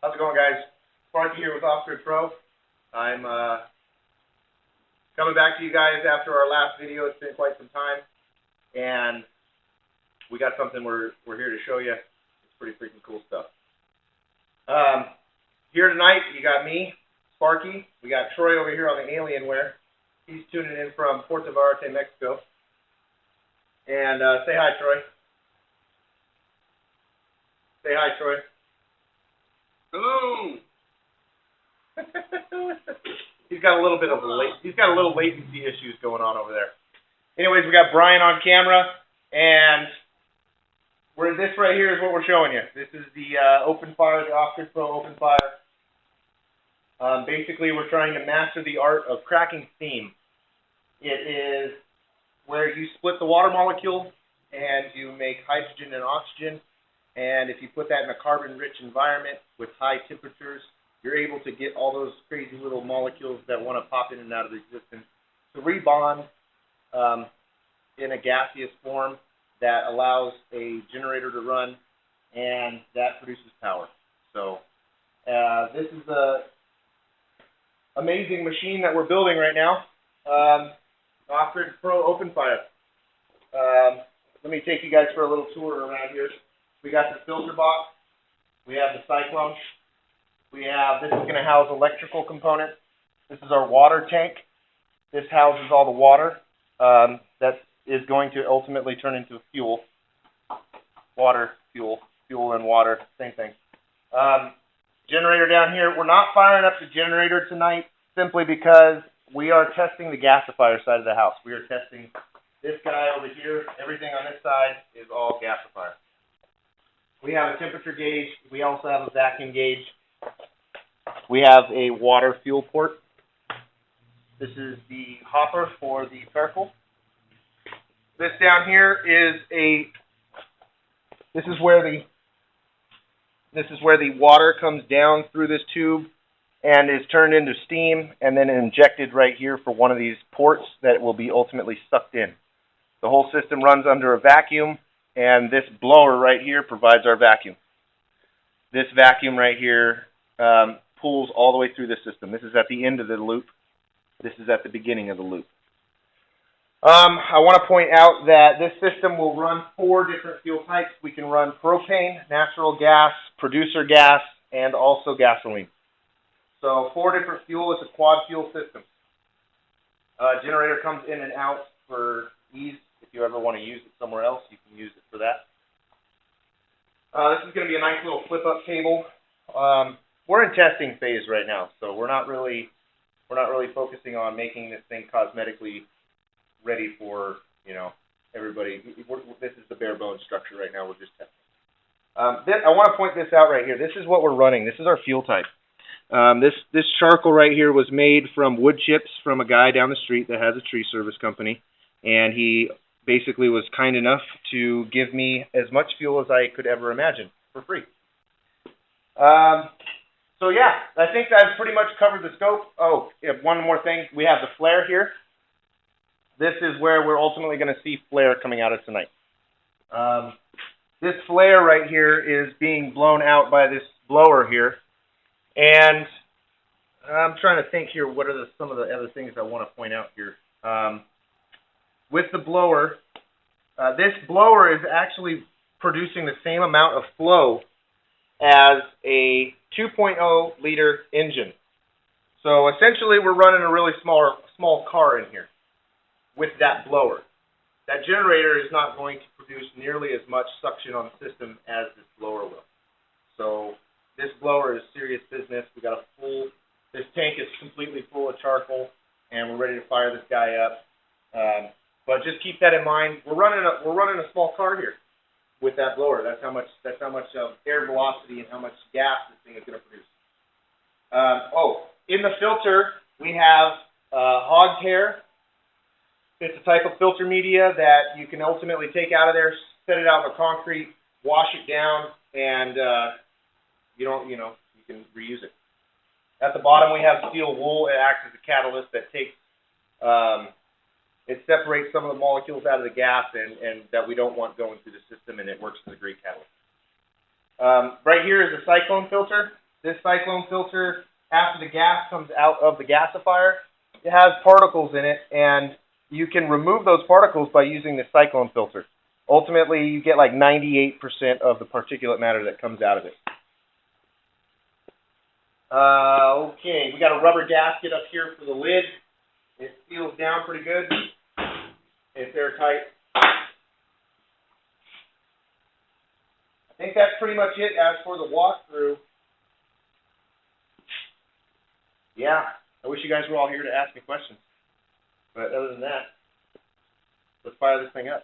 How's it going, guys? Sparky here with Off-Grid Pro. I'm coming back to you guys after our last video. It's been quite some time, and we got something we're here to show you. It's pretty freaking cool stuff. Here tonight, you got me, Sparky. We got Troy over here on the Alienware. He's tuning in from Puerto Vallarta, Mexico. And say hi, Troy. Say hi, Troy. Hello. He's got a little bit of latency issues going on over there. Anyways, we got Brian on camera, and this right here is what we're showing you. This is the Open Fire, the Off-Grid Pro Open Fire. Basically, we're trying to master the art of cracking steam. It is where you split the water molecule and you make hydrogen and oxygen. And if you put that in a carbon-rich environment with high temperatures, you're able to get all those crazy little molecules that want to pop in and out of existence to rebond in a gaseous form that allows a generator to run, and that produces power. So this is the amazing machine that we're building right now, Off-Grid Pro Open Fire. Let me take you guys for a little tour around here. We got the filter box. We have the cyclone. This is going to house electrical components. This is our water tank. This houses all the water that is going to ultimately turn into fuel. Water, fuel and water, same thing. Generator down here. We're not firing up the generator tonight simply because we are testing the gasifier side of the house. We are testing this guy over here. Everything on this side is all gasifier. We have a temperature gauge. We also have a vacuum gauge. We have a water fuel port. This is the hopper for the charcoal. This down here is this is where the water comes down through this tube and is turned into steam and then injected right here for one of these ports that will be ultimately sucked in. The whole system runs under a vacuum, and this blower right here provides our vacuum. This vacuum right here pulls all the way through the system. This is at the end of the loop. This is at the beginning of the loop. I want to point out that this system will run 4 different fuel types. We can run propane, natural gas, producer gas, and also gasoline. So 4 different fuel. It's a quad fuel system. Generator comes in and out for ease. If you ever want to use it somewhere else, you can use it for that. This is going to be a nice little flip-up table. We're in testing phase right now, so we're not really focusing on making this thing cosmetically ready for everybody. This is the bare bones structure right now. We're just testing. I want to point this out right here. This is what we're running. This is our fuel type. This charcoal right here was made from wood chips from a guy down the street that has a tree service company, and he basically was kind enough to give me as much fuel as I could ever imagine for free. So yeah, I think I've pretty much covered the scope. Oh, one more thing. We have the flare here. This is where we're ultimately going to see flare coming out of tonight. This flare right here is being blown out by this blower here. And I'm trying to think here, what are some of the other things I want to point out here. With the blower, this blower is actually producing the same amount of flow as a 2.0 liter engine. So essentially we're running a really small car in here with that blower. That generator is not going to produce nearly as much suction on the system as this blower will. So this blower is serious business. We got this tank is completely full of charcoal, and we're ready to fire this guy up. But just keep that in mind. We're running a small car here with that blower. That's how much air velocity and how much gas this thing is going to produce. In the filter we have hog hair. It's a type of filter media that you can ultimately take out of there, set it out in the concrete, wash it down, and you can reuse it. At the bottom we have steel wool. It acts as a catalyst that takes it separates some of the molecules out of the gas and that we don't want going through the system, and it works as a great catalyst. Right here is a cyclone filter. this cyclone filter, after the gas comes out of the gasifier, it has particles in it, and you can remove those particles by using the cyclone filter. Ultimately, you get like 98% of the particulate matter that comes out of it. Okay, we got a rubber gasket up here for the lid. It seals down pretty good. It's airtight. I think that's pretty much it as for the walkthrough. Yeah, I wish you guys were all here to ask me questions. But other than that, let's fire this thing up.